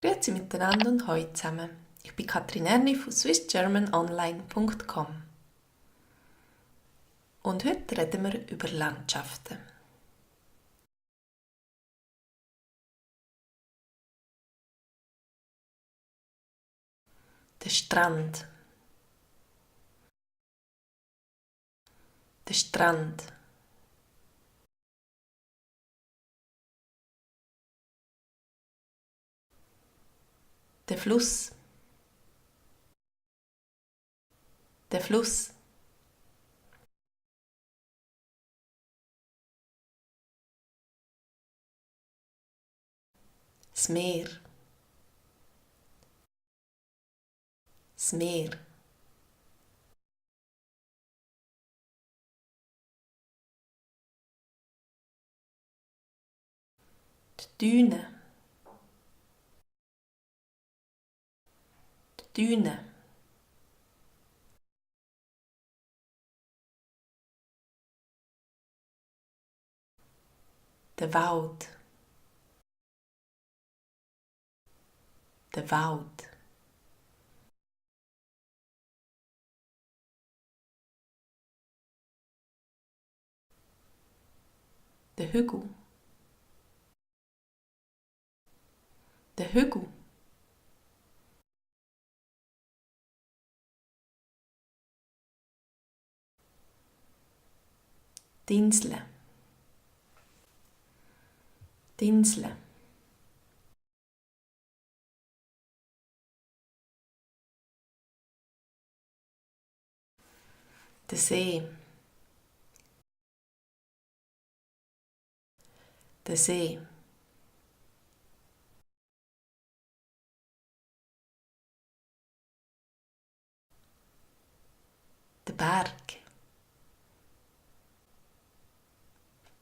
Grüezi miteinander und hallo zusammen. Ich bin Katrin Erni von swissgermanonline.com und heute reden wir über Landschaften. Der Strand. Der Strand. Der Fluss. Der Fluss. Das Meer. Das Meer. Die Düne. Die Düne. Der Wald. Der Wald. Der Hügel. Der Hügel. Die Insel. Die Insel. Der See. Der See. Der Berg.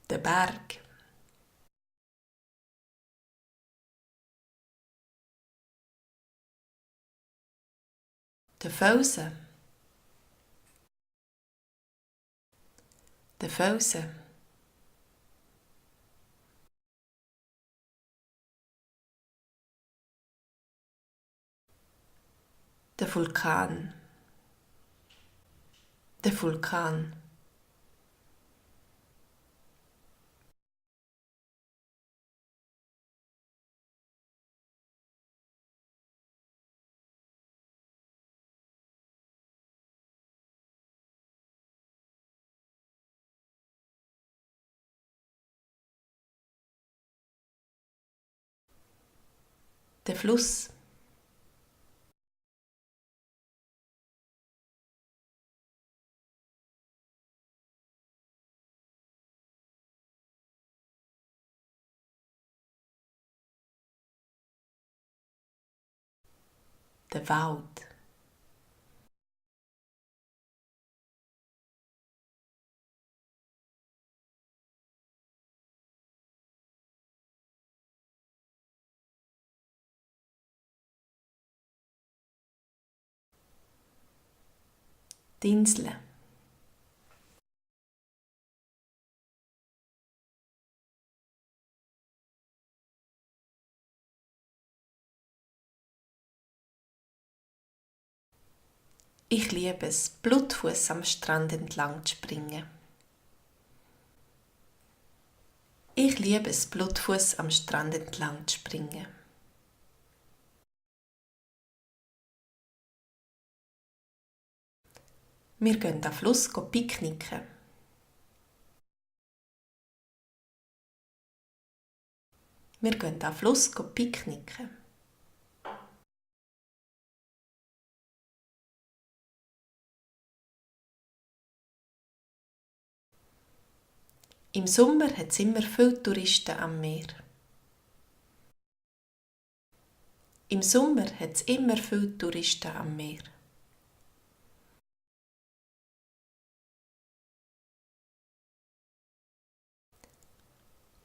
Der Berg. Der Felsen. Der Felsen. Der Vulkan. Der Vulkan. Der Fluss. Der Wald. Die Insel. Ich liebe es, blutfuß am Strand entlang zu springen. Ich liebe es, blutfuß am Strand entlang zu springen. Wir gehen am Fluss picknicken. Wir gehen am Fluss picknicken. Im Sommer hat es immer viele Touristen am Meer. Im Sommer hat es immer viele Touristen am Meer.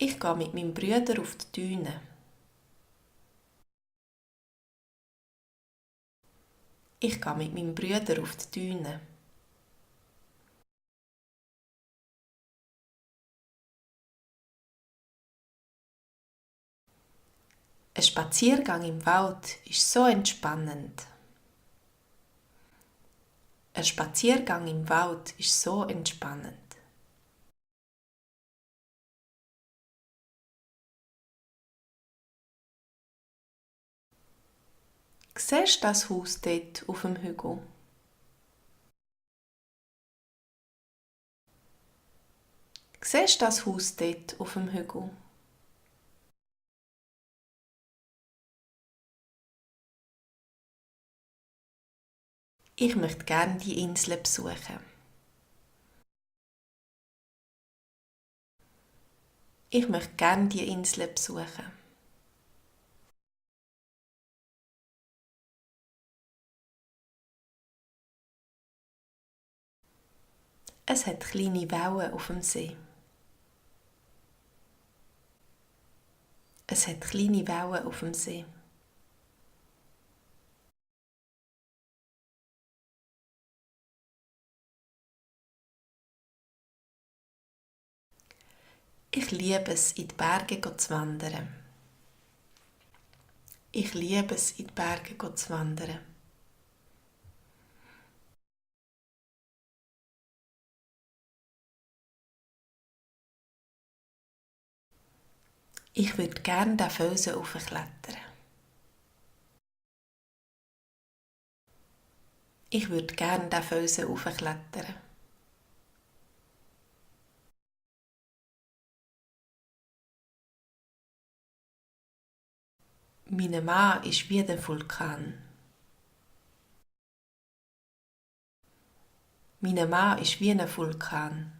Ich gehe mit meinem Bruder auf die Düne. Ich gehe mit meinem Bruder auf die Düne. Ein Spaziergang im Wald ist so entspannend. Ein Spaziergang im Wald ist so entspannend. Siehst du das Haus dort auf dem Hügel? Siehst du das Haus dort auf dem Hügel? Ich möchte gerne die Insel besuchen. Ich möchte gerne die Insel besuchen. Es hat kleine Wellen auf dem See. Es hat kleine Wellen auf dem See. Ich liebe es, in die Berge zu wandern. Ich liebe es, in die Berge zu wandern. Ich würde gerne den Felsen hochklettern. Ich würde gerne den Felsen hochklettern. Mein Mann ist wie der Vulkan. Mein Mann ist wie ein Vulkan.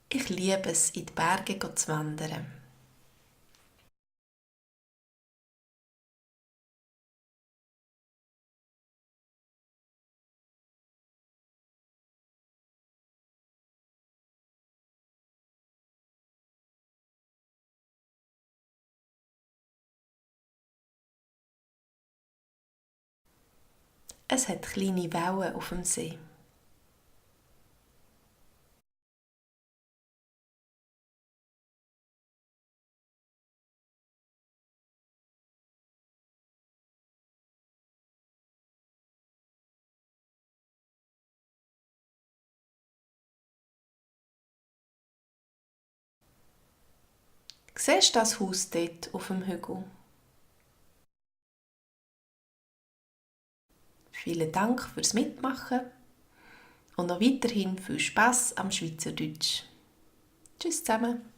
Ich liebe es, in die Berge zu wandern. Es hat kleine Wellen auf dem See. Siehst du das Haus dort auf dem Hügel? Vielen Dank fürs Mitmachen und noch weiterhin viel Spass am Schweizerdeutsch. Tschüss zusammen.